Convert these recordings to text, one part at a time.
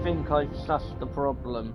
think I've sussed the problem.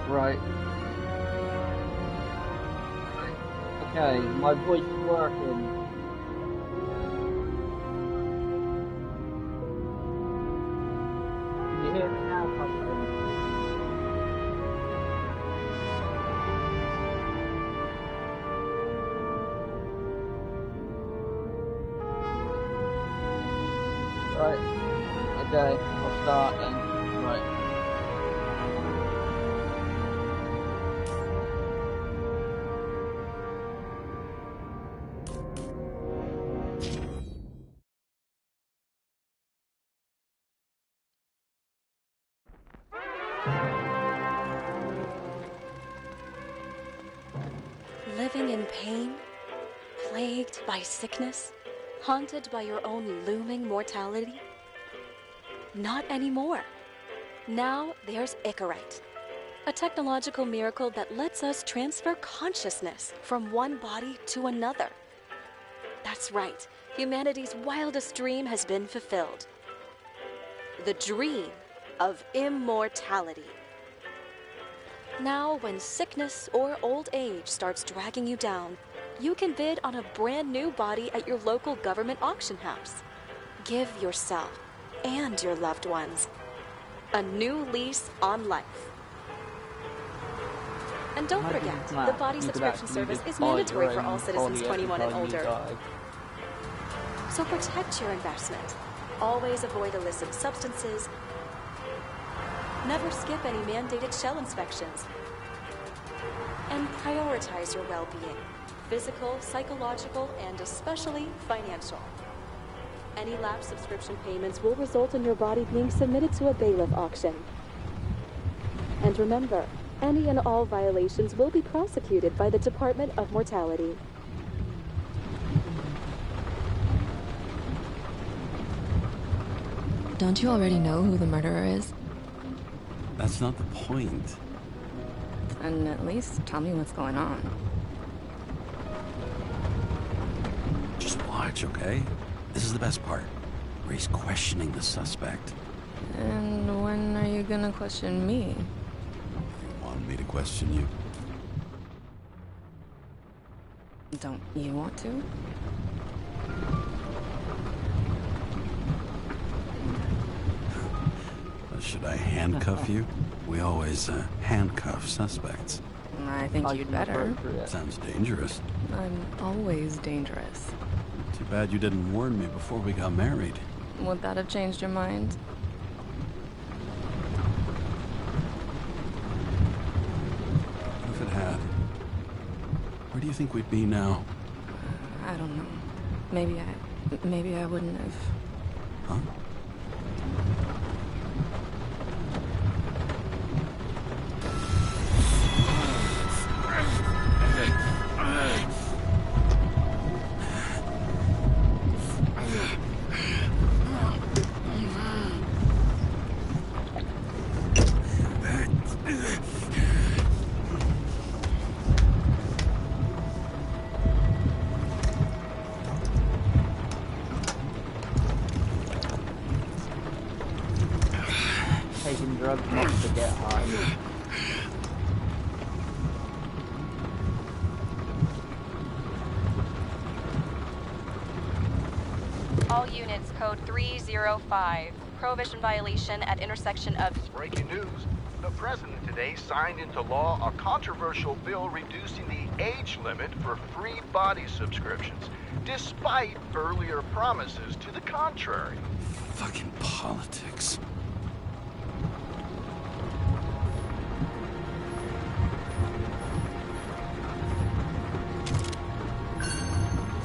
Right. Okay, my voice is working. Can you hear me now, Pumpkin? Right. Okay, I'll start then. Right. Living in pain, plagued by sickness, haunted by your own looming mortality? Not anymore. Now there's Icarite, a technological miracle that lets us transfer consciousness from one body to another. That's right, humanity's wildest dream has been fulfilled. The dream of immortality. Now, when sickness or old age starts dragging you down, you can bid on a brand new body at your local government auction house. Give yourself and your loved ones a new lease on life. And don't forget, the body subscription service is mandatory for all citizens 21 and older. So protect your investment. Always avoid illicit substances. Never skip any mandated shell inspections. And prioritize your well-being, physical, psychological, and especially financial. Any lapsed subscription payments will result in your body being submitted to a bailiff auction. And remember, any and all violations will be prosecuted by the Department of Mortality. Don't you already know who the murderer is? That's not the point. And at least tell me what's going on. Just watch, okay? This is the best part, where he's questioning the suspect. And when are you gonna question me? You want me to question you? Don't you want to? Should I handcuff you? We always handcuff suspects. I think you'd better. Sounds dangerous. I'm always dangerous. Too bad you didn't warn me before we got married. Would that have changed your mind? If it had. think we'd be now? I don't know. Maybe I wouldn't have. Huh? Taking drugs not to get high. All units, code 305. Prohibition violation at intersection of... Breaking news. The president today signed into law a controversial bill reducing the age limit for free body subscriptions, despite earlier promises to the contrary. Fucking politics.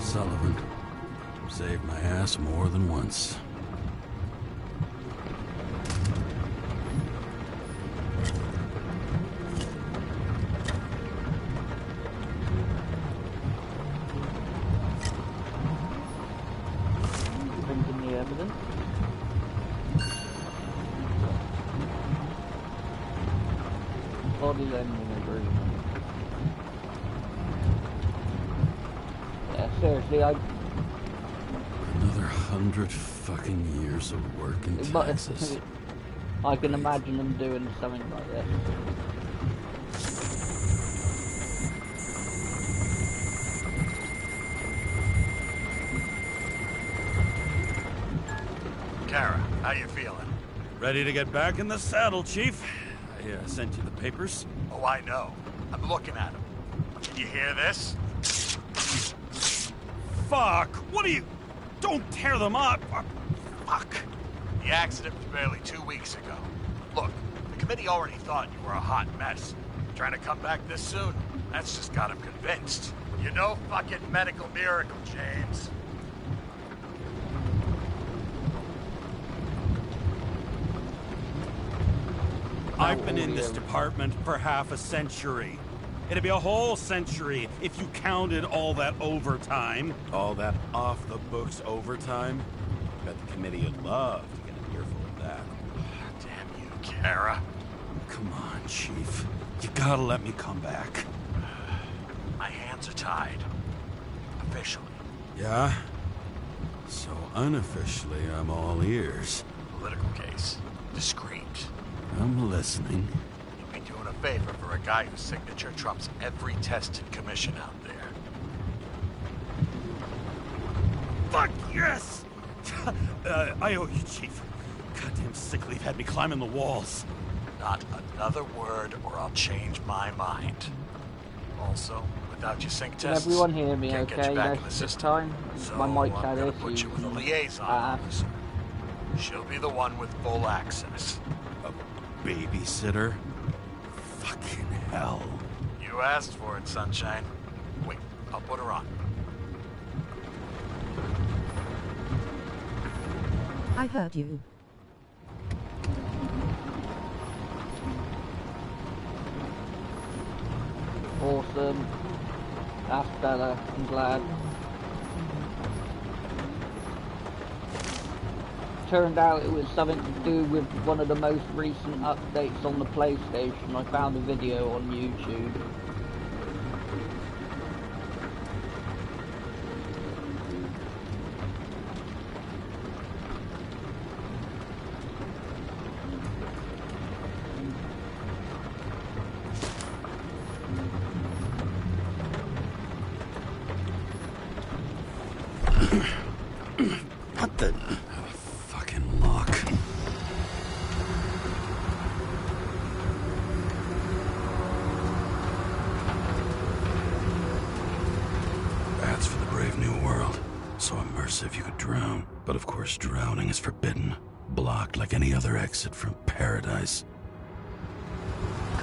Sullivan. Saved my ass more than once. Printing the evidence. Body lending agreement. Yeah, seriously, Another 100 fucking years of work in Texas. I can imagine them doing something like this. Kara, how you feeling? Ready to get back in the saddle, Chief. I sent you the papers. Oh, I know. I'm looking at them. Can you hear this? Fuck! What are you... Don't tear them up! Fuck! The accident was barely 2 weeks ago. Look, the committee already thought you were a hot mess. Trying to come back this soon? That's just got them convinced. You're no fucking medical miracle, James. I've been in this department for half a century. It'd be a whole century if you counted all that overtime. All that off-the-books overtime? Bet the committee would love to get an earful of that. Damn you, Kara. Come on, Chief. You gotta let me come back. My hands are tied. Officially. Yeah? So unofficially, I'm all ears. Political case. Discreet. I'm listening. You'd be doing a favor for a guy whose signature trumps every tested commission out there. Fuck yes! I owe you, Chief. Goddamn sick leave had me climbing the walls. Not another word or I'll change my mind. Also, without your sync Can tests, everyone hear me can't get okay you back in the this system. time? So My mic's I'm had gonna issues. put you with a liaison officer. She'll be the one with full access. A babysitter? Fucking hell. You asked for it, Sunshine. Wait, I'll put her on. I heard you. Awesome. That's better. I'm glad. Turned out it was something to do with one of the most recent updates on the PlayStation. I found a video on YouTube. What the... fucking lock. That's for the brave new world. So immersive you could drown. But of course drowning is forbidden. Blocked like any other exit from paradise.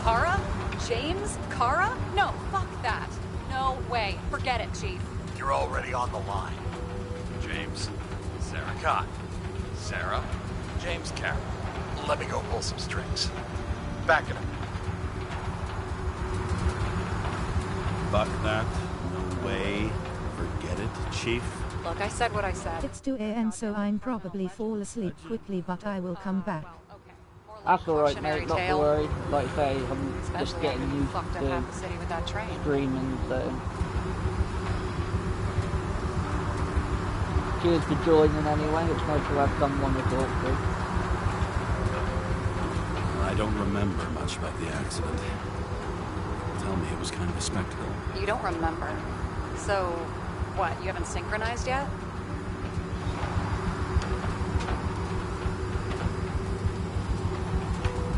Kara? James? Kara? No, fuck that. No way. Forget it, Chief. You're already on the line. James, Sarah Cott. Sarah, James Carroll. Let me go pull some strings. Back it up. Fuck that. No way. Forget it, Chief. Look, I said what I said. It's 2 a.m. so I'm probably fall asleep quickly, but I will come back. That's alright, mate, not to worry. Like I say, I'm just Especially getting after you used fucked up to half the city with that train. streaming, so... Cheers for joining anyway, it's nice to have someone to talk to. I don't remember much about the accident. Tell me, it was kind of a spectacle. You don't remember. So, what, you haven't synchronized yet?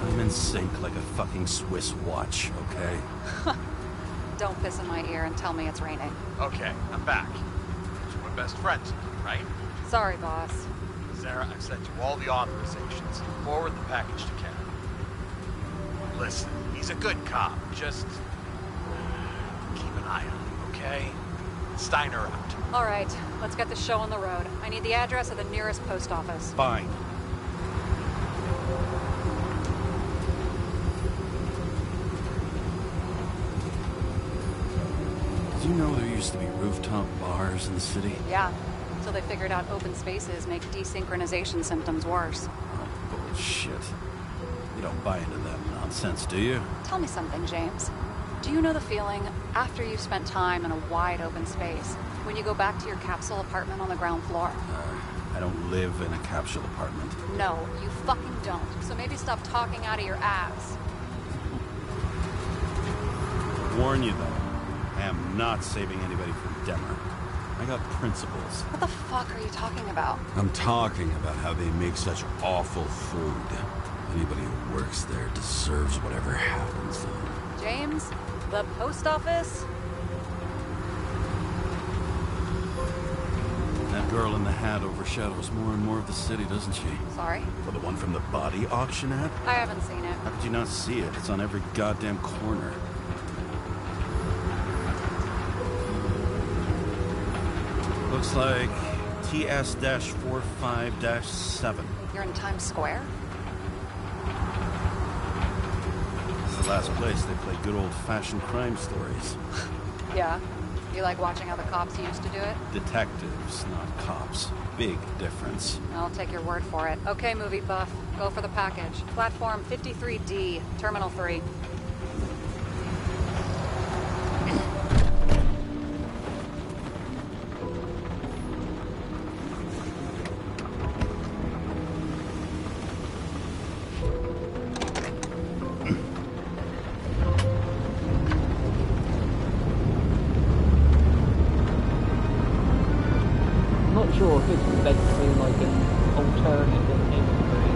I'm in sync like a fucking Swiss watch, okay? Don't piss in my ear and tell me it's raining. Okay, I'm back. We're best friends, right? Sorry, boss. Sarah, I've sent you all the authorizations. Forward the package to Ken. Listen, he's a good cop. Just keep an eye on him, okay? Steiner out. All right, let's get the show on the road. I need the address of the nearest post office. Fine. Did you know there used to be rooftop bars in the city? Yeah, until they figured out open spaces make desynchronization symptoms worse. Oh, bullshit. You don't buy into that nonsense, do you? Tell me something, James. Do you know the feeling after you've spent time in a wide open space, when you go back to your capsule apartment on the ground floor? I don't live in a capsule apartment. No, you fucking don't. So maybe stop talking out of your ass. Warn you, though. I am not saving anybody from Demmer. I got principles. What the fuck are you talking about? I'm talking about how they make such awful food. Anybody who works there deserves whatever happens to them. James, the post office? That girl in the hat overshadows more and more of the city, doesn't she? Sorry? Well, the one from the body auction ad? I haven't seen it. How could you not see it? It's on every goddamn corner. Looks like TS-45-7. You're in Times Square? It's the last place they play good old-fashioned crime stories. Yeah. You like watching how the cops used to do it? Detectives, not cops. Big difference. I'll take your word for it. Okay, movie buff. Go for the package. Platform 53D, Terminal 3. Sure if it's meant to be like an alternative history.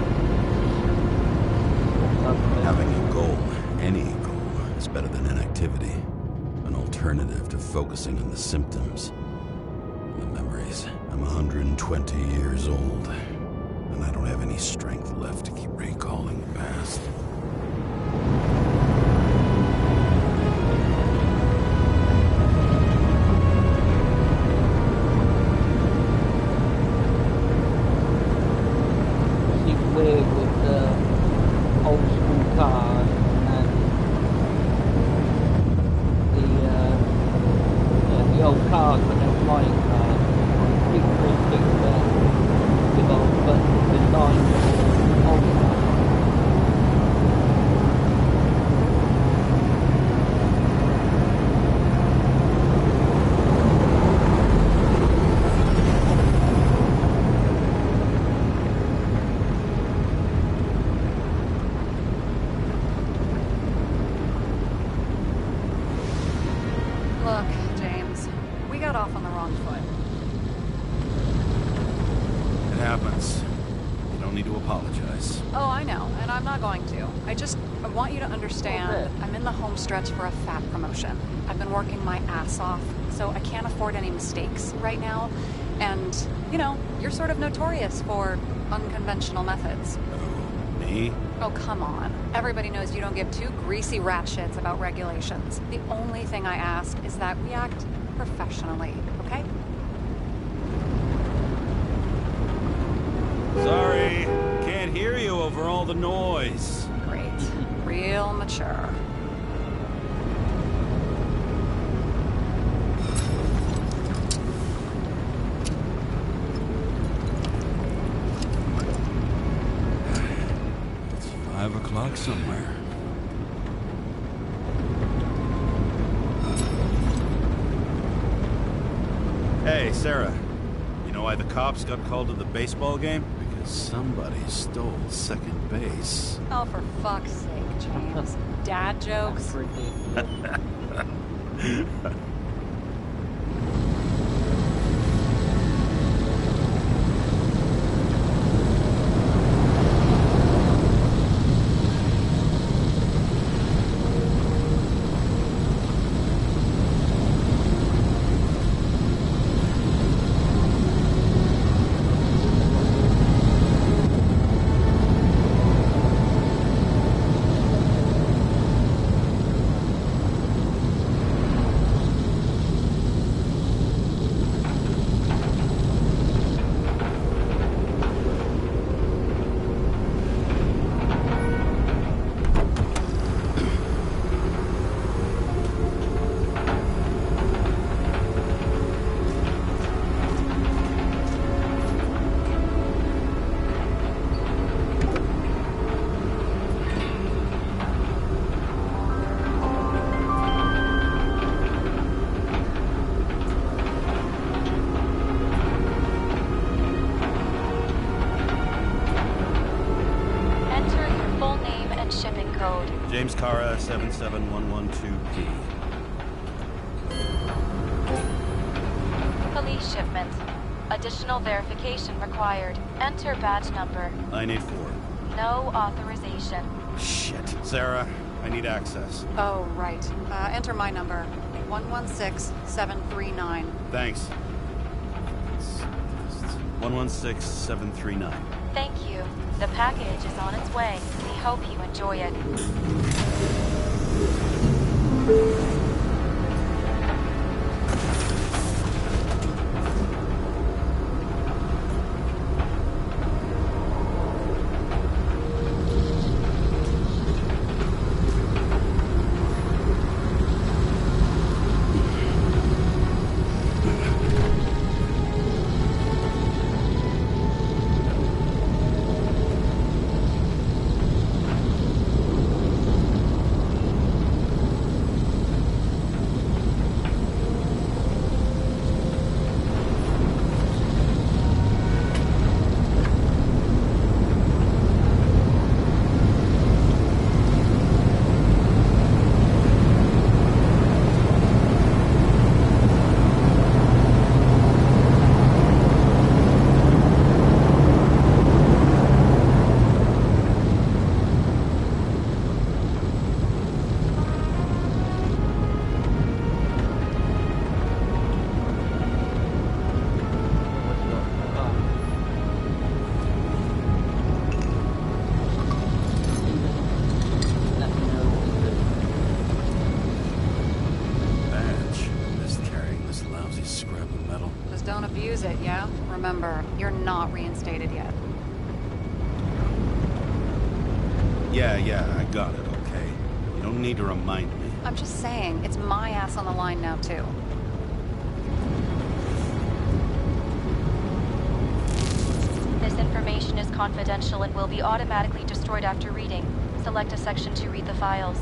Having a goal, any goal, is better than inactivity. An alternative to focusing on the symptoms. The memories. I'm 120 years old, and I don't have any strength left to keep recalling the past. Look, James, we got off on the wrong foot. It happens. You don't need to apologize. Oh, I know, and I'm not going to. I want you to understand, I'm in the home stretch for a fat promotion. I've been working my ass off, so I can't afford any mistakes right now. And, you know, you're sort of notorious for unconventional methods. Oh, me? Me? Oh, come on. Everybody knows you don't give two greasy rat shits about regulations. The only thing I ask is that we act professionally, okay? Sorry, can't hear you over all the noise. Great. Real mature. It's 5 o'clock somewhere. Hey, Sarah. You know why the cops got called to the baseball game? Because somebody stole second base. Oh, for fuck's sake, James. Dad jokes? James Cara, 77112P. Police shipment. Additional verification required. Enter badge number. 984. No authorization. Shit. Sarah, I need access. Oh, right. Enter my number. 116739. Thanks. 116739. Thank you. The package is on its way. We hope you enjoy it. Don't abuse it, yeah? Remember, you're not reinstated yet. Yeah, I got it, okay? You don't need to remind me. I'm just saying, it's my ass on the line now, too. This information is confidential and will be automatically destroyed after reading. Select a section to read the files.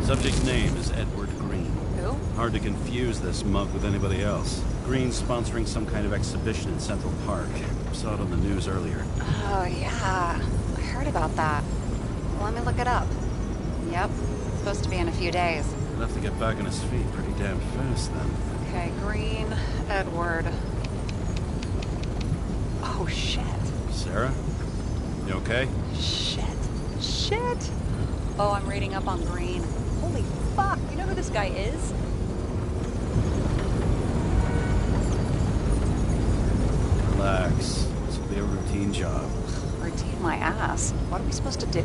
Subject's name is Edward Green. Who? Hard to confuse this mug with anybody else. Green's sponsoring some kind of exhibition in Central Park. Saw it on the news earlier. Oh, yeah. I heard about that. Let me look it up. Yep. It's supposed to be in a few days. He'll have to get back on his feet pretty damn fast, then. Okay, Green, Edward. Oh, shit. Sarah? You okay? Shit. Oh, I'm reading up on Green. Holy fuck, you know who this guy is? Relax. This will be a routine job. kick my ass. What are we supposed to do?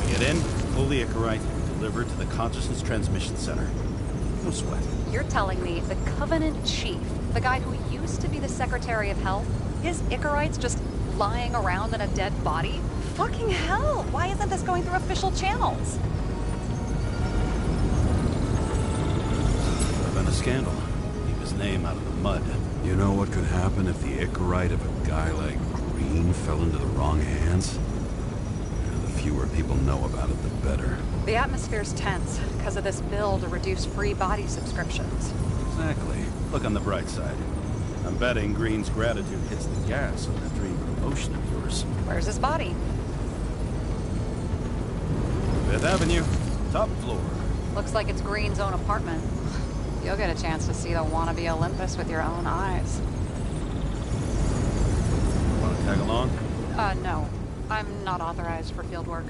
We get in, pull the Icarite, and deliver it to the Consciousness Transmission Center. No sweat. You're telling me the Covenant Chief, the guy who used to be the Secretary of Health, his Icarite's just lying around in a dead body? Fucking hell! Why isn't this going through official channels? Would have been a scandal. Keep his name out of the mud. You know what could happen if the Icarite of a guy like Green fell into the wrong hands? The fewer people know about it, the better. The atmosphere's tense because of this bill to reduce free body subscriptions. Exactly. Look on the bright side. I'm betting Green's gratitude hits the gas on that dream promotion of yours. Where's his body? 5th Avenue, top floor. Looks like it's Green's own apartment. You'll get a chance to see the wannabe Olympus with your own eyes. Want to tag along? No. I'm not authorized for field work.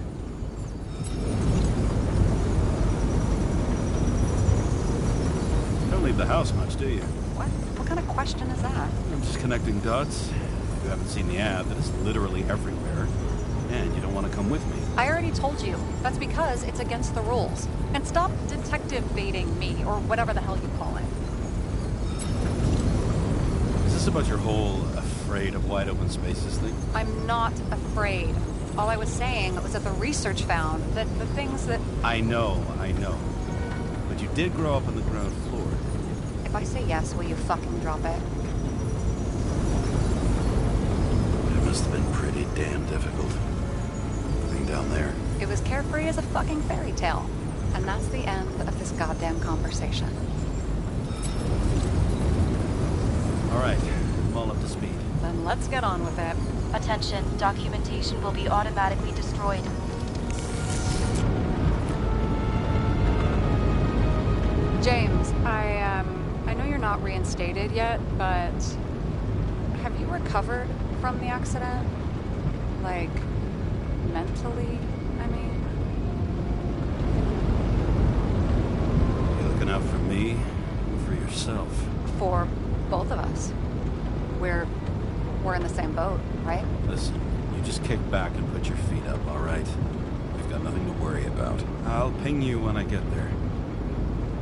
Don't leave the house much, do you? What? What kind of question is that? I'm just connecting dots. You haven't seen the ad that is literally everywhere. And you don't want to come with me. I already told you. That's because it's against the rules. And stop detective baiting me, or whatever the hell you call it. Is this about your whole afraid of wide open spaces thing? I'm not afraid. All I was saying was that the research found that the things that... I know. But you did grow up on the ground floor. If I say yes, will you fucking drop it? It must have been pretty damn difficult. Living down there. It was carefree as a fucking fairy tale. And that's the end of this goddamn conversation. All right, I'm all up to speed. Then let's get on with it. Attention, documentation will be automatically destroyed. James, I know you're not reinstated yet, but have you recovered from the accident? Like, mentally, I mean? You looking out for me or for yourself? For both of us. We're in the same boat, right? Listen, you just kick back and put your feet up, all right? We've got nothing to worry about. I'll ping you when I get there.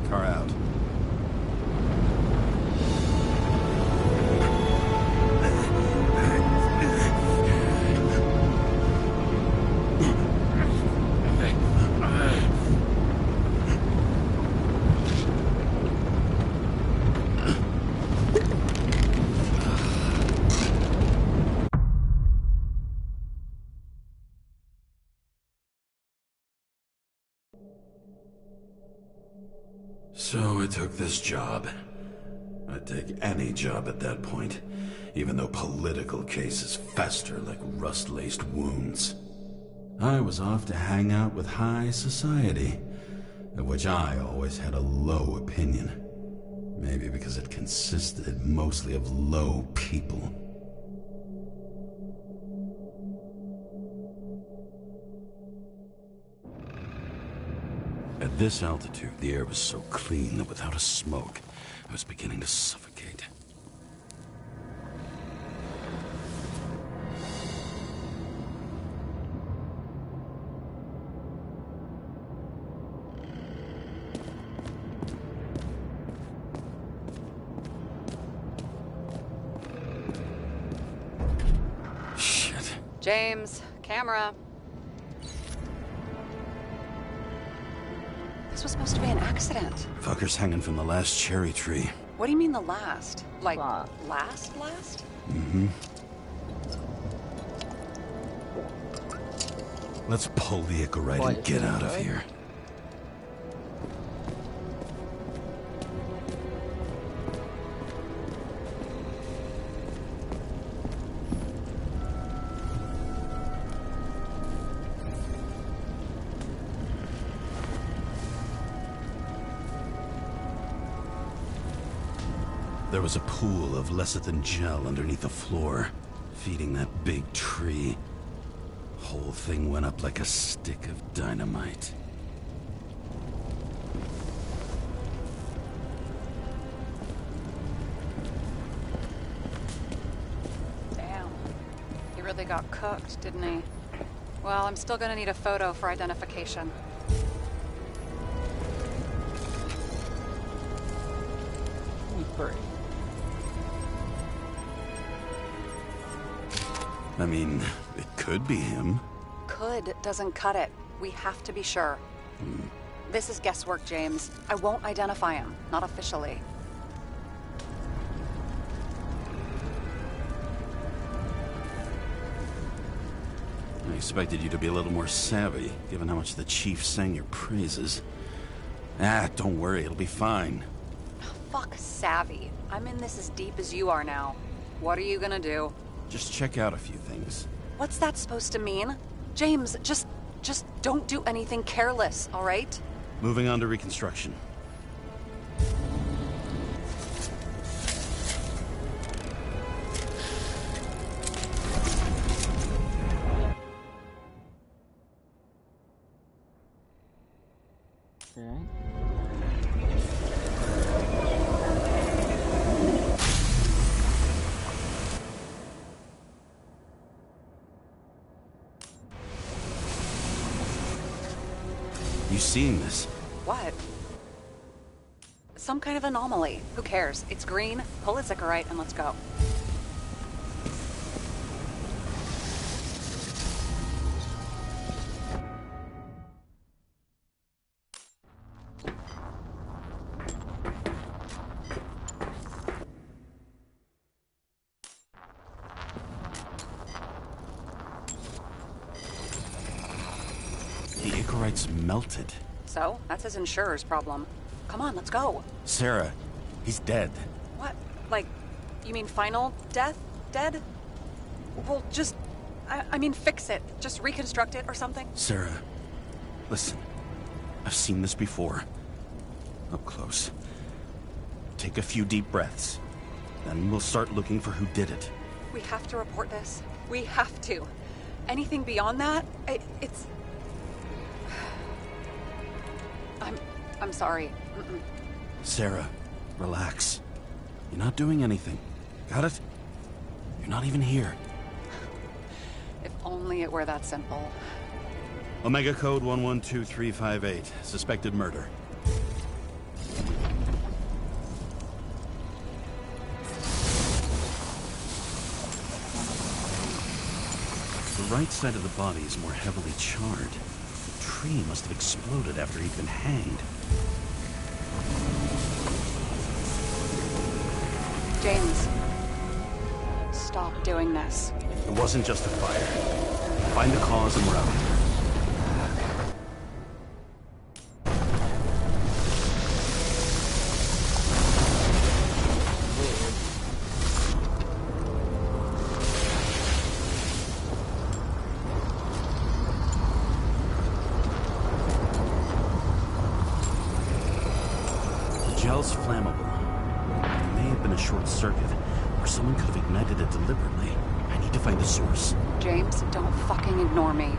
Car out. So I took this job. I'd take any job at that point, even though political cases fester like rust-laced wounds. I was off to hang out with high society, of which I always had a low opinion. Maybe because it consisted mostly of low people. At this altitude, the air was so clean that without a smoke, I was beginning to suffocate. Shit. James, camera. This was supposed to be an accident. Fucker's hanging from the last cherry tree. What do you mean the last? Like, Fuck. last? Mm-hmm. Let's pull the Icarite and get out of here. There was a pool of lecithin gel underneath the floor, feeding that big tree. Whole thing went up like a stick of dynamite. Damn. really got cooked, didn't he? Well, I'm still gonna need a photo for identification. I mean, it could be him. Could doesn't cut it. We have to be sure. This is guesswork, James. I won't identify him. Not officially. I expected you to be a little more savvy, given how much the chief sang your praises. Don't worry, it'll be fine. Fuck savvy. I'm in this as deep as you are now. What are you gonna do? Just check out a few things. What's that supposed to mean? James, just don't do anything careless, all right? Moving on to reconstruction. You seeing this? What? Some kind of anomaly. Who cares? It's green, pull a Zickerite, and let's go. The Ichorites melted. So, that's his insurer's problem. Come on, let's go. Sarah, he's dead. What? Like, you mean final death? Dead? Well, just... I mean, fix it. Just reconstruct it or something. Sarah, listen. I've seen this before. Up close. Take a few deep breaths. Then we'll start looking for who did it. We have to report this. We have to. Anything beyond that, it's... I'm sorry. Sarah, relax. You're not doing anything. Got it? You're not even here. If only it were that simple. Omega Code 112358. Suspected murder. The right side of the body is more heavily charred. The tree must have exploded after he'd been hanged. James, stop doing this. It wasn't just a fire. Find the cause and we're out. The gel's flammable. It may have been a short circuit, or someone could have ignited it deliberately. I need to find the source. James, don't fucking ignore me.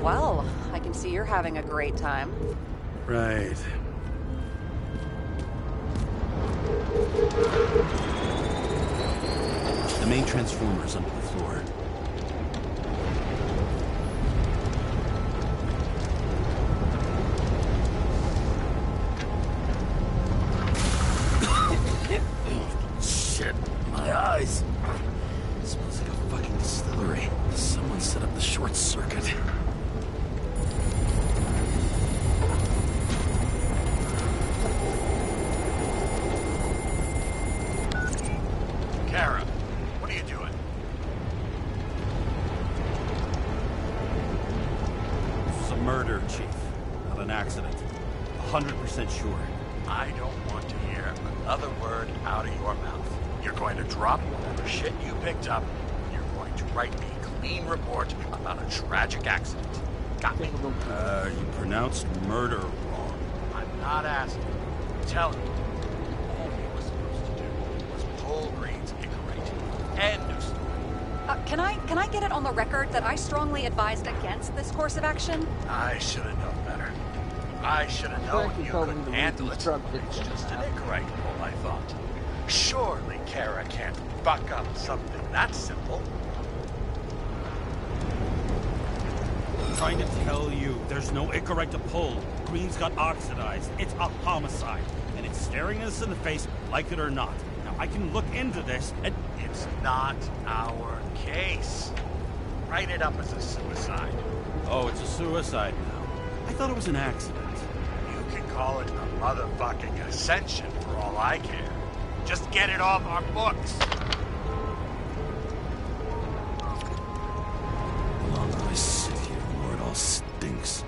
Well, I can see you're having a great time. Right. The main transformer's under the floor. Shit, my eyes. It smells like a fucking distillery. Someone set up the short circuit. accident. 100% sure. I don't want to hear another word out of your mouth. You're going to drop whatever shit you picked up. You're going to write a clean report about a tragic accident. Got me? You pronounced murder wrong. I'm not asking. I'm telling you. All we were supposed to do was pull Green's Icarate. End of story. Can I get it on the record that I strongly advised against this course of action? I should have known better. I should have known you couldn't handle it. It's just an Icarate, all I thought. Surely Kara can't fuck up something that simple. I'm trying to tell you, there's no Icarate to pull. Green's got oxidized. It's a homicide. And it's staring us in the face, like it or not. Now, I can look into this, and it's not our case. Write it up as a suicide. Oh, it's a suicide now. I thought it was an accident. You can call it a motherfucking ascension for all I care. Just get it off our books. The longer I sit here, the more it all stinks.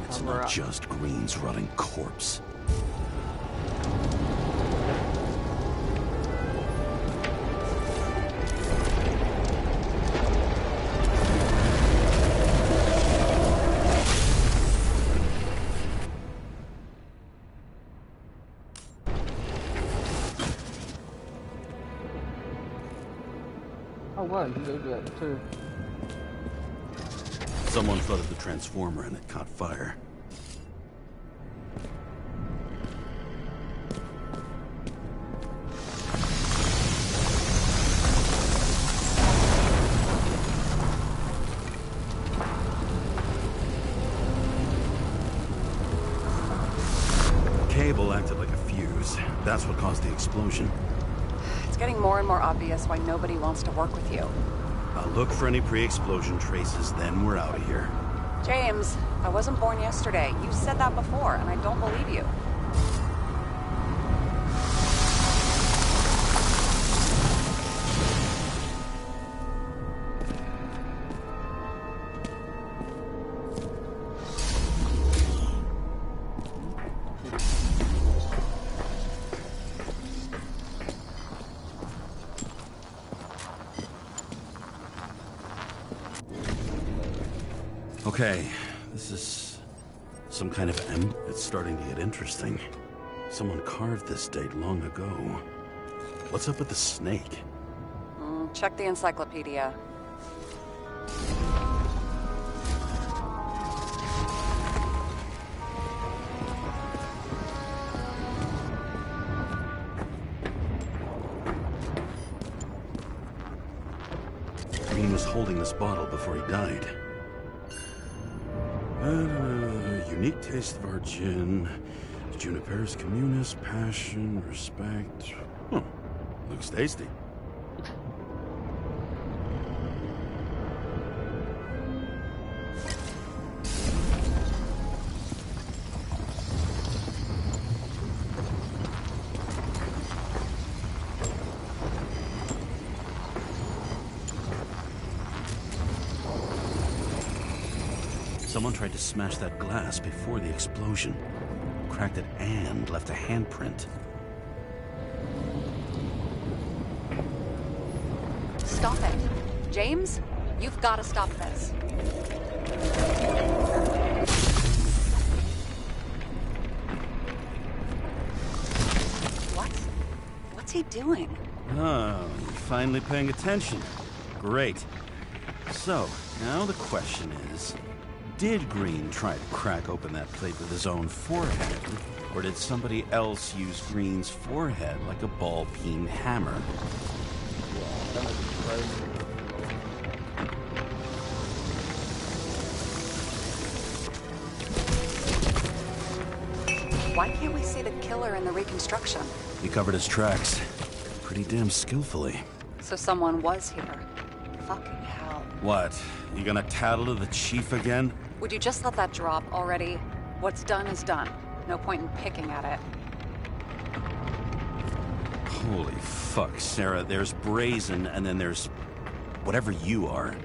It's not just Green's rotting corpse. Oh wow, you can do that too. Someone flooded the transformer and it caught fire. Cable acted like a fuse. That's what caused the explosion. It's getting more and more obvious why nobody wants to work with you. I'll look for any pre-explosion traces, then we're out of here. James, I wasn't born yesterday. You said that before, and I don't believe you. Okay, this is some kind of M. It's starting to get interesting. Someone carved this date long ago. What's up with the snake? Check the encyclopedia. Green was holding this bottle before he died. Unique taste of our gin. Juniperus communis, passion, respect. Huh. Looks tasty. Someone tried to smash that glass before the explosion. Cracked it and left a handprint. Stop it. James, you've got to stop this. What? What's he doing? Oh, you're finally paying attention. Great. So, now the question is, did Green try to crack open that plate with his own forehead, or did somebody else use Green's forehead like a ball-peen hammer? Why can't we see the killer in the reconstruction? He covered his tracks pretty damn skillfully. So someone was here. Fucking hell. What? You gonna tattle to the chief again? Would you just let that drop already? What's done is done. No point in picking at it. Holy fuck, Sarah. There's Brazen, and then there's whatever you are.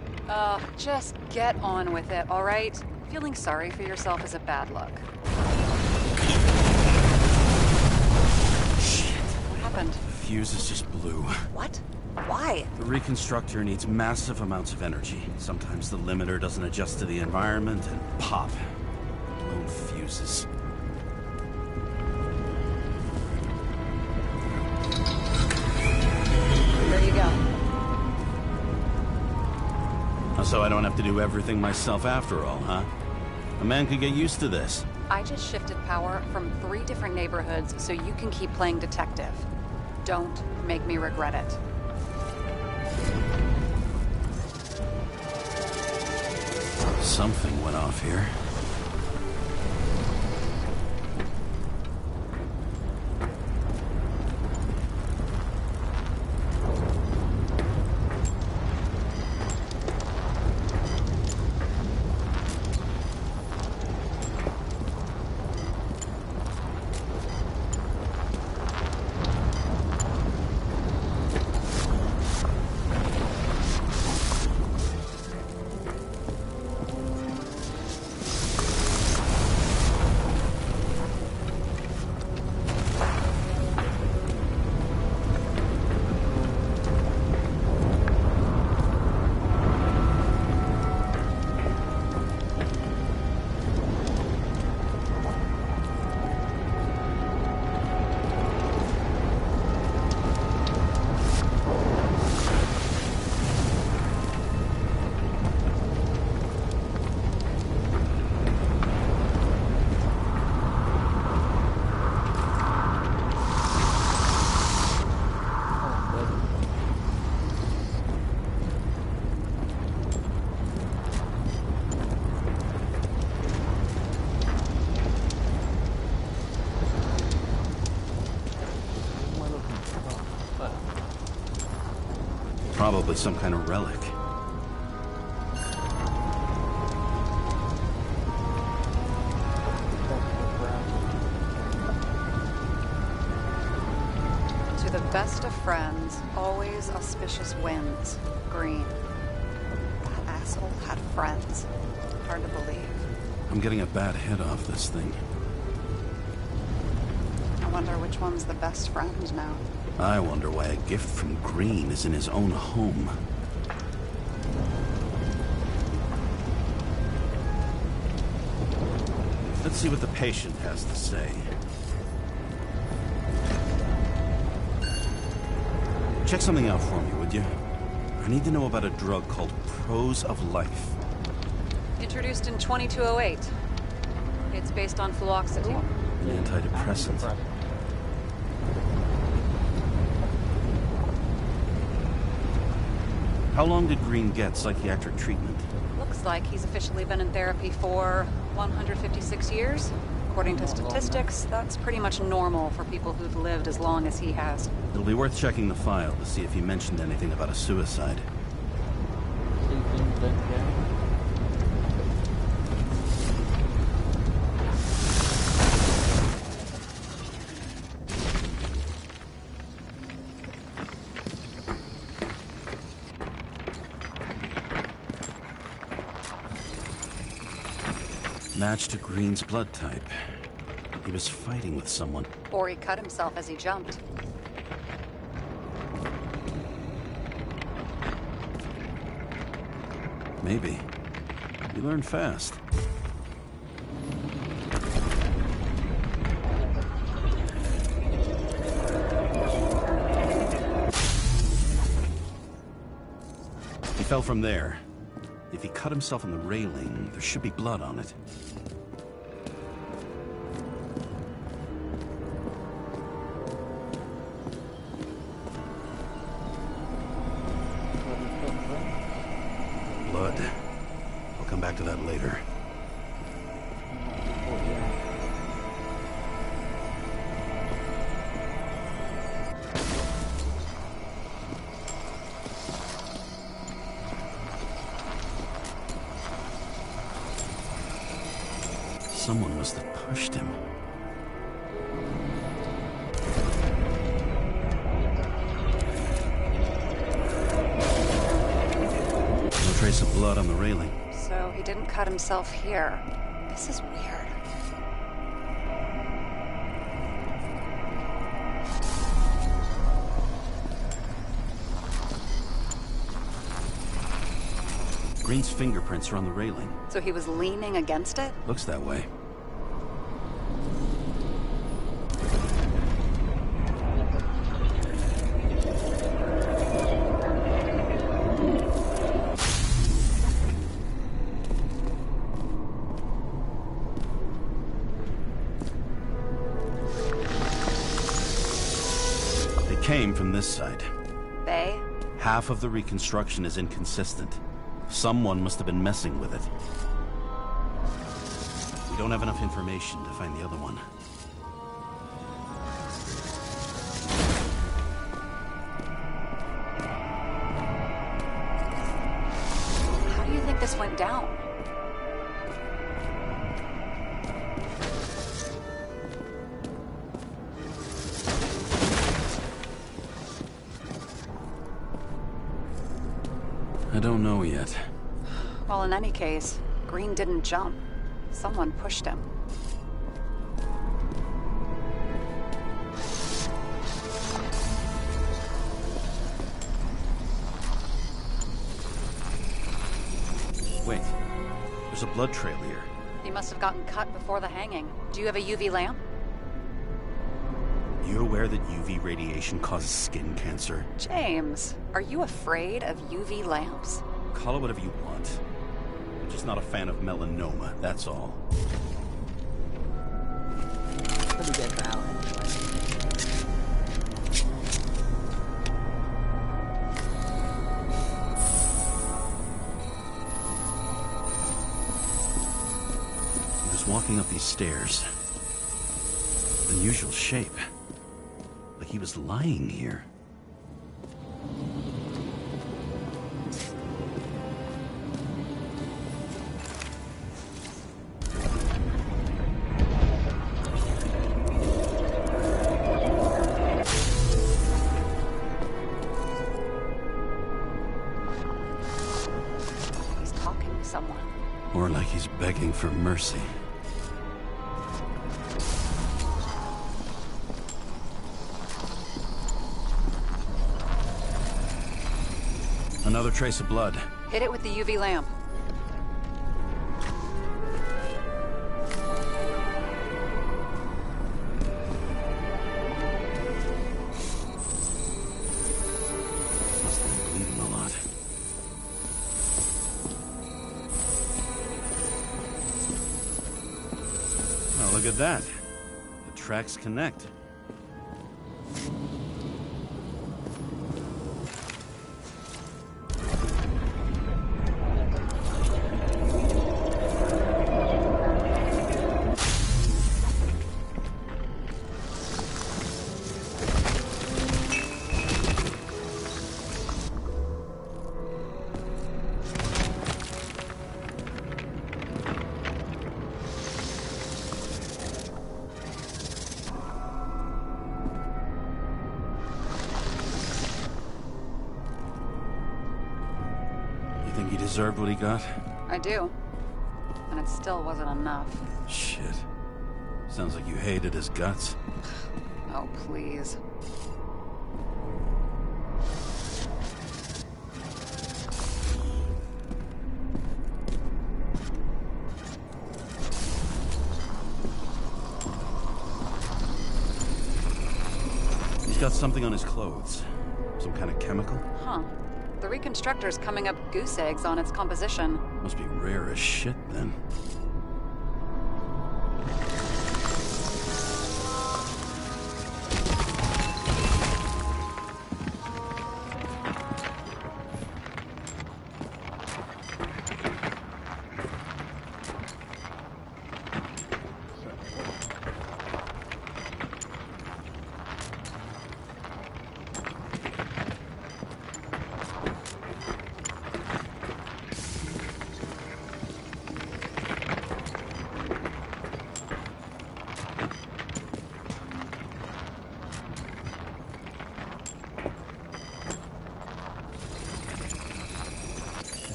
Just get on with it, all right? Feeling sorry for yourself is a bad look. happened? The fuse is just blue. What? Why? The reconstructor needs massive amounts of energy. Sometimes the limiter doesn't adjust to the environment, and pop. Blown fuses. There you go. So I don't have to do everything myself after all, huh? A man could get used to this. I just shifted power from 3 different neighborhoods so you can keep playing detective. Don't make me regret it. Something went off here. Probably some kind of relic. To the best of friends, always auspicious winds. Green. That asshole had friends. Hard to believe. I'm getting a bad hit off this thing. I wonder which one's the best friend now. I wonder why a gift from Green is in his own home. Let's see what the patient has to say. Check something out for me, would you? I need to know about a drug called Prose of Life. Introduced in 2208. It's based on fluoxetine. Antidepressant. How long did Green get psychiatric treatment? Looks like he's officially been in therapy for 156 years. According to statistics, that's pretty much normal for people who've lived as long as he has. It'll be worth checking the file to see if he mentioned anything about a suicide. Match to Green's blood type. He was fighting with someone. Or he cut himself as he jumped. Maybe. You learn fast. He fell from there. If he cut himself on the railing, there should be blood on it. Blood. I'll come back to that later. Someone must have pushed him. No trace of blood on the railing. So he didn't cut himself here. This is weird. Green's fingerprints are on the railing. So he was leaning against it? Looks that way. They came from this side. They? Half of the reconstruction is inconsistent. Someone must have been messing with it. We don't have enough information to find the other one. How do you think this went down? I don't know yet. Well, in any case, Green didn't jump. Someone pushed him. Wait, there's a blood trail here. He must have gotten cut before the hanging. Do you have a UV lamp? You aware that UV radiation causes skin cancer? James, are you afraid of UV lamps? Call it whatever you want. I'm just not a fan of melanoma, that's all. Let me get that out anyway. He was walking up these stairs. Unusual shape. Like he was lying here. He's talking to someone. Or like he's begging for mercy. Another trace of blood. Hit it with the UV lamp. Must have been bleeding a lot. Oh, look at that. The tracks connect. Think he deserved what he got? I do. And it still wasn't enough. Shit. Sounds like you hated his guts. Oh, please. He's got something on his clothes. Some kind of chemical? Huh. The reconstructor's coming up goose eggs on its composition. Must be rare as shit, then.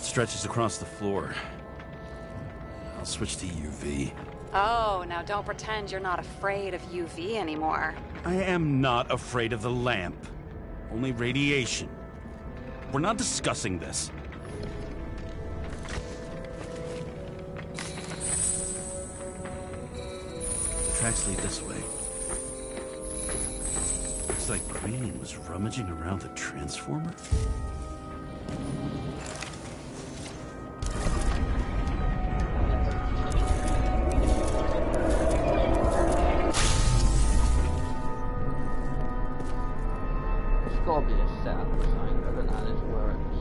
Stretches across the floor. I'll switch to UV. Oh, now don't pretend you're not afraid of UV anymore. I am not afraid of the lamp. Only radiation. We're not discussing this. tracks lead this way. Looks like Green was rummaging around the transformer. It's gotta be a setup or something. I don't know how this works,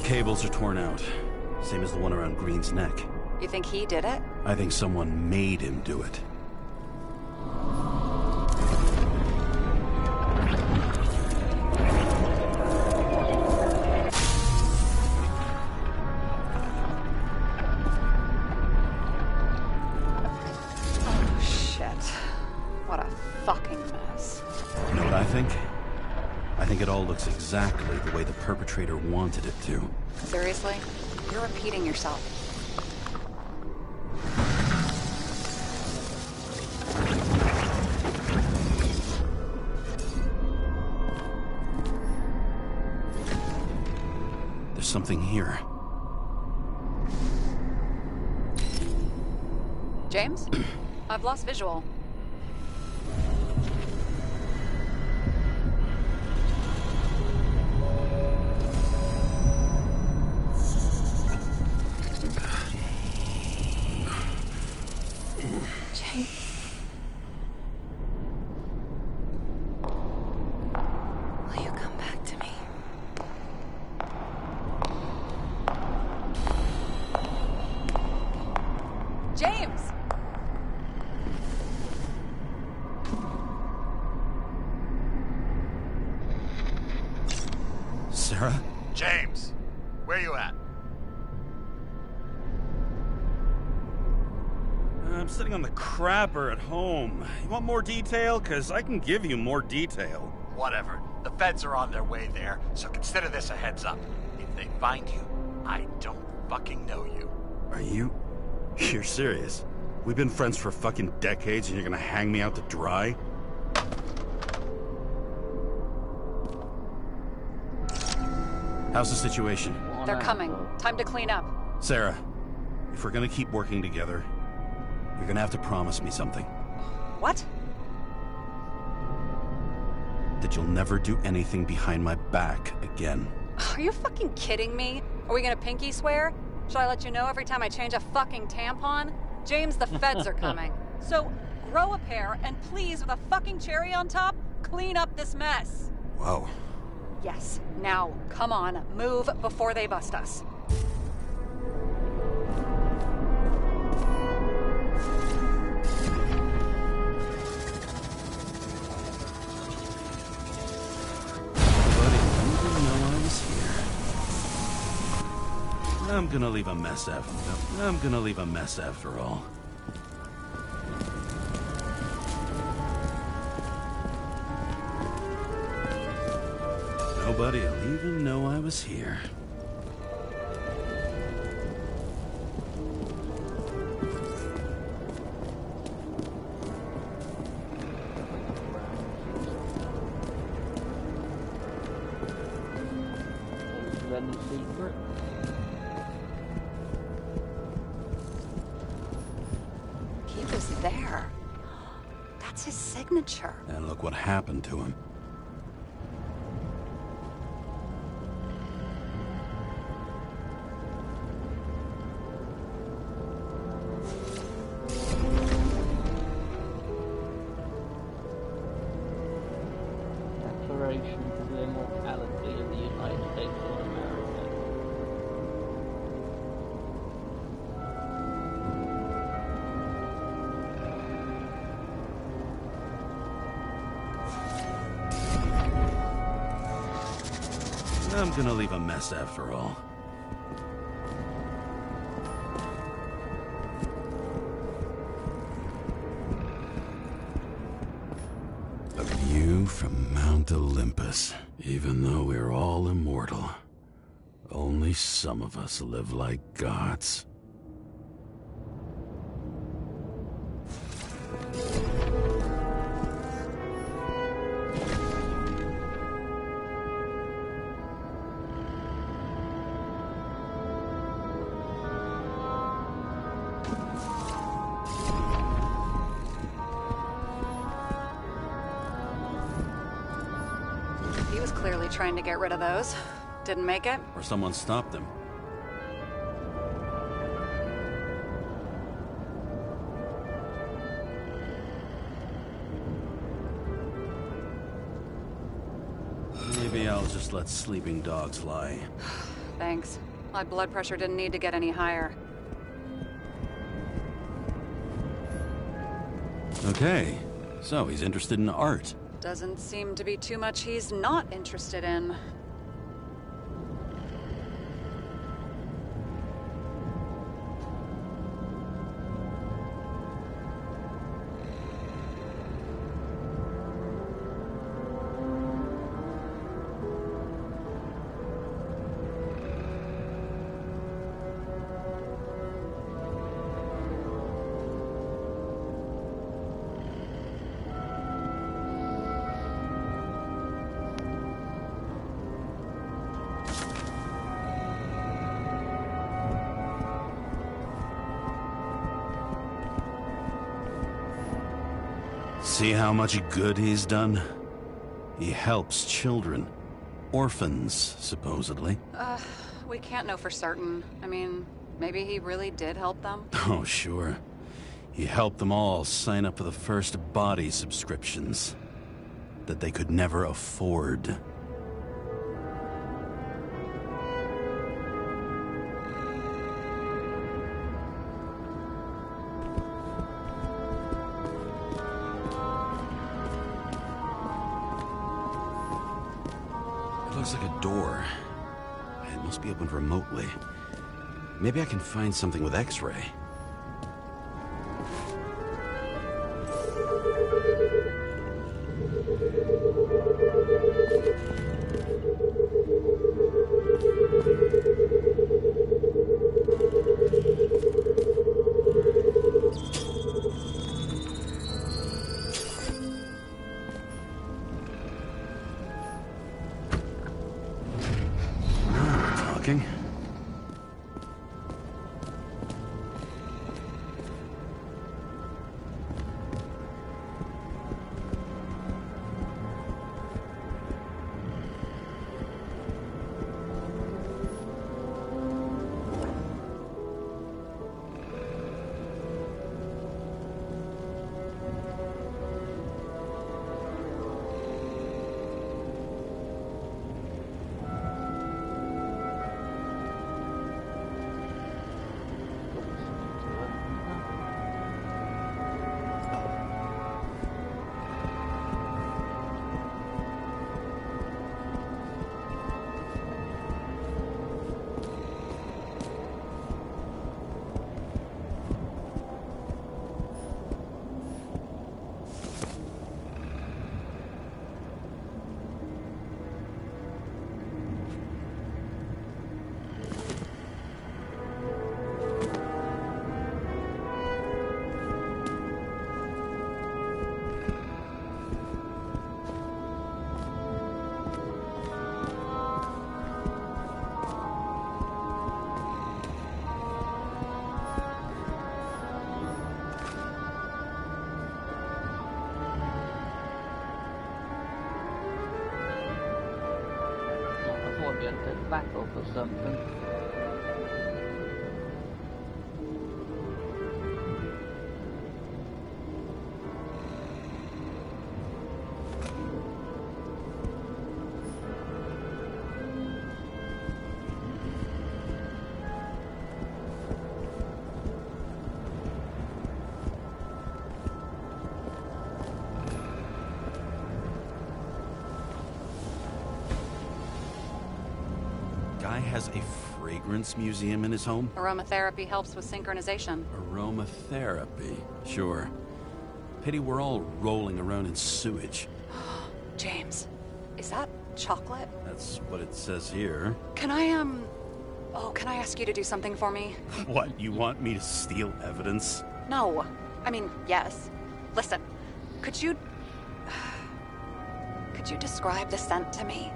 Cables are torn out. Same as the one around Green's neck. You think he did it? I think someone made him do it. Oh, shit. What a fucking mess. You know what I think? I think it all looks exactly the way the perpetrator wanted it to. Seriously? You're repeating yourself. There's something here. James? I've lost visual. Will you come back to me? James! Sarah? James, where you at? I'm sitting on the crapper at home. You want more detail? Because I can give you more detail. Whatever. The feds are on their way there, so consider this a heads up. If they find you, I don't fucking know you. Are you? You're serious? We've been friends for fucking decades and you're gonna hang me out to dry? How's the situation? They're coming. Time to clean up. Sarah, if we're gonna keep working together, you're gonna have to promise me something. What? That you'll never do anything behind my back again. Are you fucking kidding me? Are we gonna pinky swear? Should I let you know every time I change a fucking tampon? James, the feds are coming. So, grow a pair, and please, with a fucking cherry on top, clean up this mess. Whoa. Yes. Now, come on, move before they bust us. I'm gonna leave a mess after all. Nobody'll even know I was here. He was there. That's his signature. And look what happened to him. Declaration for the immortality of the United States of America. I'm gonna leave a mess after all. A view from Mount Olympus. Even though we're all immortal, only some of us live like gods. probably trying to get rid of those. Didn't make it. Or someone stopped them. Maybe I'll just let sleeping dogs lie. Thanks. My blood pressure didn't need to get any higher. Okay, so he's interested in art. Doesn't seem to be too much he's not interested in. See how much good he's done? He helps children. Orphans, supposedly. We can't know for certain. I mean, maybe he really did help them? Oh, sure. He helped them all sign up for the first body subscriptions that they could never afford. Looks like a door. It must be opened remotely. Maybe I can find something with X-ray. Talking. Back off or something. Guy has a fragrance museum in his home? Aromatherapy helps with synchronization. Aromatherapy, sure. Pity we're all rolling around in sewage. James, is that chocolate? That's what it says here. Can I, can I ask you to do something for me? What, you want me to steal evidence? No. I mean, yes. Listen, could you describe the scent to me?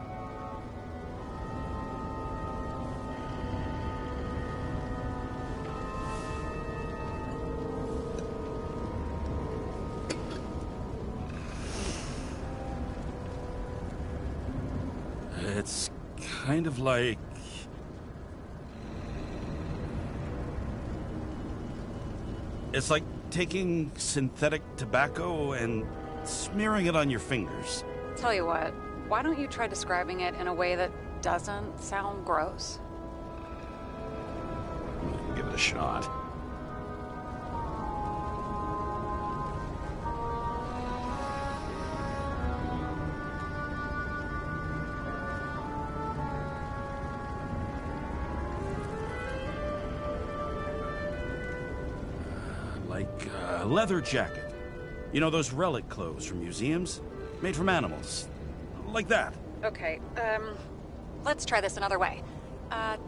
kind of like... It's like taking synthetic tobacco and smearing it on your fingers. Tell you what, why don't you try describing it in a way that doesn't sound gross? Give it a shot. A leather jacket. You know those relic clothes from museums? Made from animals. Like that. Okay, let's try this another way.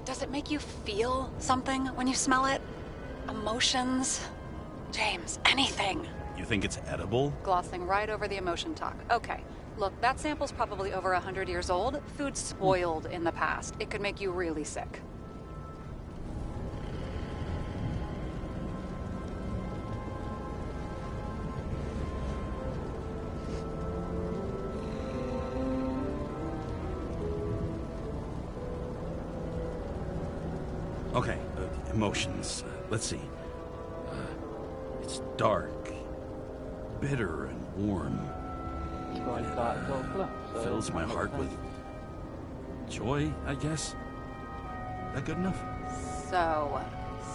Does it make you feel something when you smell it? Emotions? James, anything. You think it's edible? Glossing right over the emotion talk. Okay, look, that sample's probably over 100 years old. Food spoiled in the past. It could make you really sick. Okay, emotions. Let's see. It's dark, bitter, and warm. Fills my heart with joy, I guess. That good enough? So,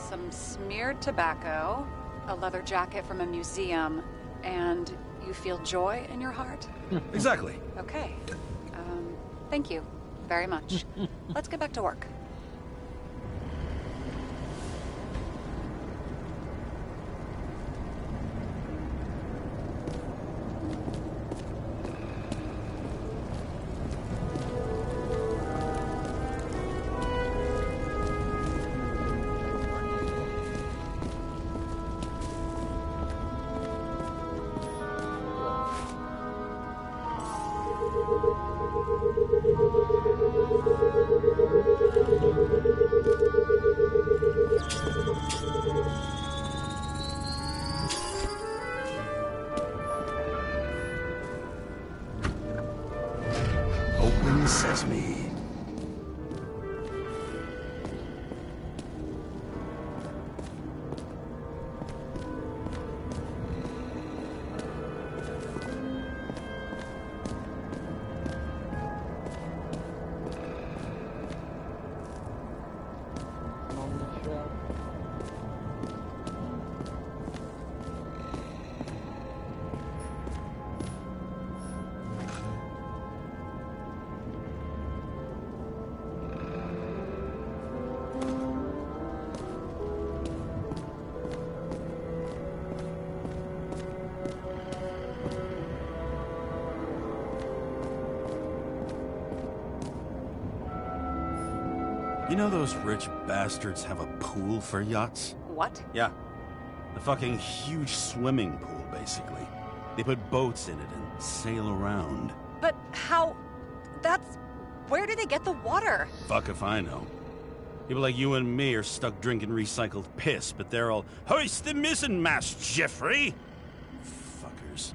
some smeared tobacco, a leather jacket from a museum, and you feel joy in your heart? Exactly. Okay. Thank you very much. Let's get back to work. Open sesame. You know those rich bastards have a pool for yachts? What? Yeah. A fucking huge swimming pool, basically. They put boats in it and sail around. But how... Where do they get the water? Fuck if I know. People like you and me are stuck drinking recycled piss, but they're all, hoist the mizzenmast, Jeffrey! Fuckers.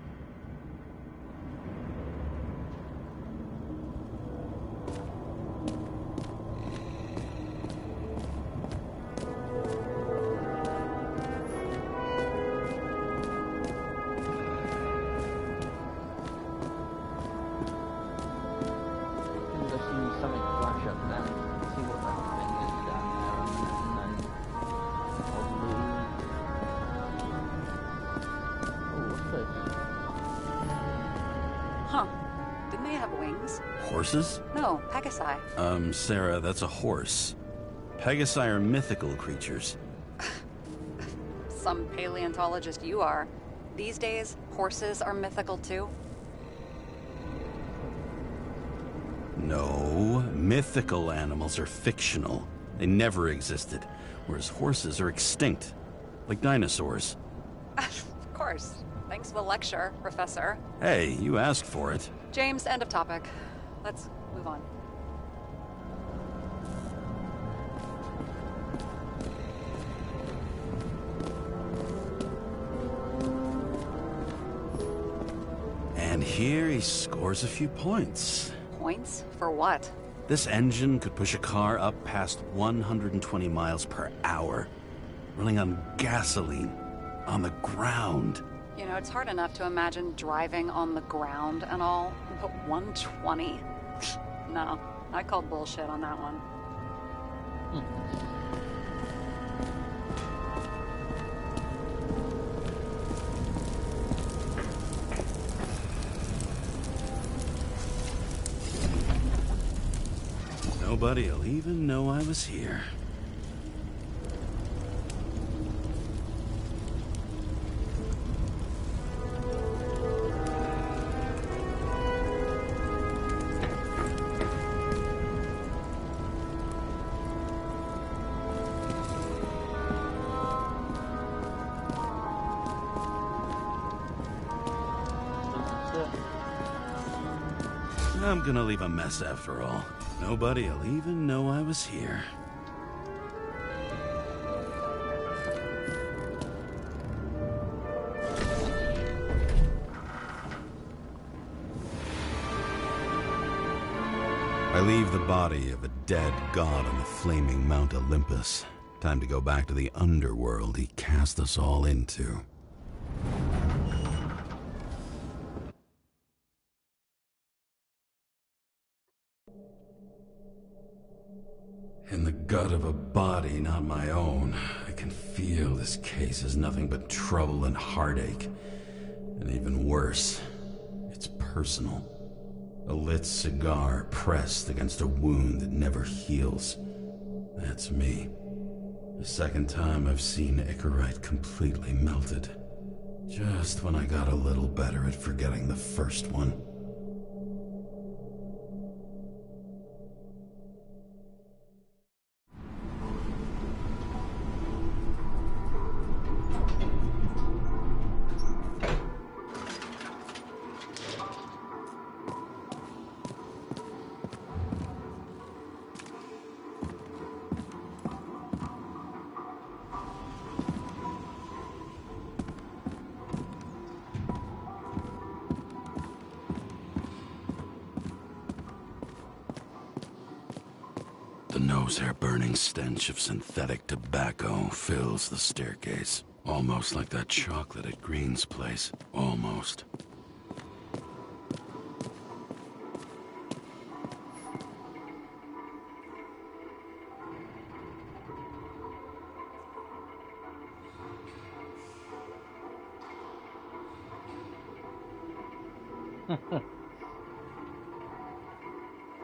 Huh. Didn't they have wings? Horses? No, Pegasi. Sarah, that's a horse. Pegasi are mythical creatures. Some paleontologist you are. These days, horses are mythical too? No, mythical animals are fictional. They never existed, whereas horses are extinct, like dinosaurs. Of course. Thanks for the lecture, Professor. Hey, you asked for it. James, end of topic. Let's move on. And here he scores a few points. Points? For what? This engine could push a car up past 120 miles per hour, running on gasoline, on the ground. You know, it's hard enough to imagine driving on the ground and all, but 120? No, I call bullshit on that one. Nobody'll even know I was here. I'm gonna leave a mess after all. Nobody'll even know I was here. I leave the body of a dead god on the flaming Mount Olympus. Time to go back to the underworld he cast us all into. In the gut of a body not my own, I can feel this case is nothing but trouble and heartache. And even worse, it's personal. A lit cigar pressed against a wound that never heals. That's me. The second time I've seen Icarite completely melted. Just when I got a little better at forgetting the first one. The nose-hair-burning stench of synthetic tobacco fills the staircase. Almost like that chocolate at Green's place. Almost.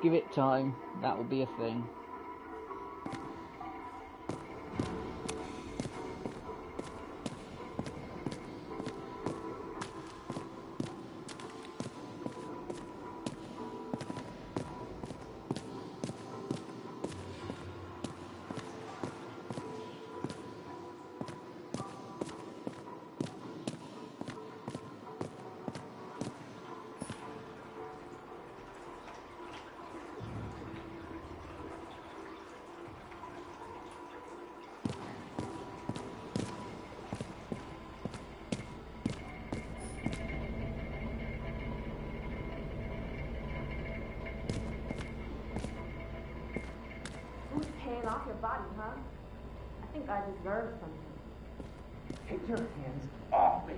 Give it time, that will be a thing. Off your body, huh? I think I deserve something. Take your hands off me.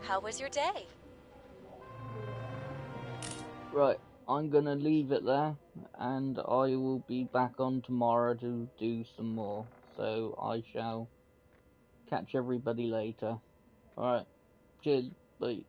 How was your day? Right, I'm gonna leave it there, and I will be back on tomorrow to do some more. So I shall catch everybody later. Alright, cheers, bye.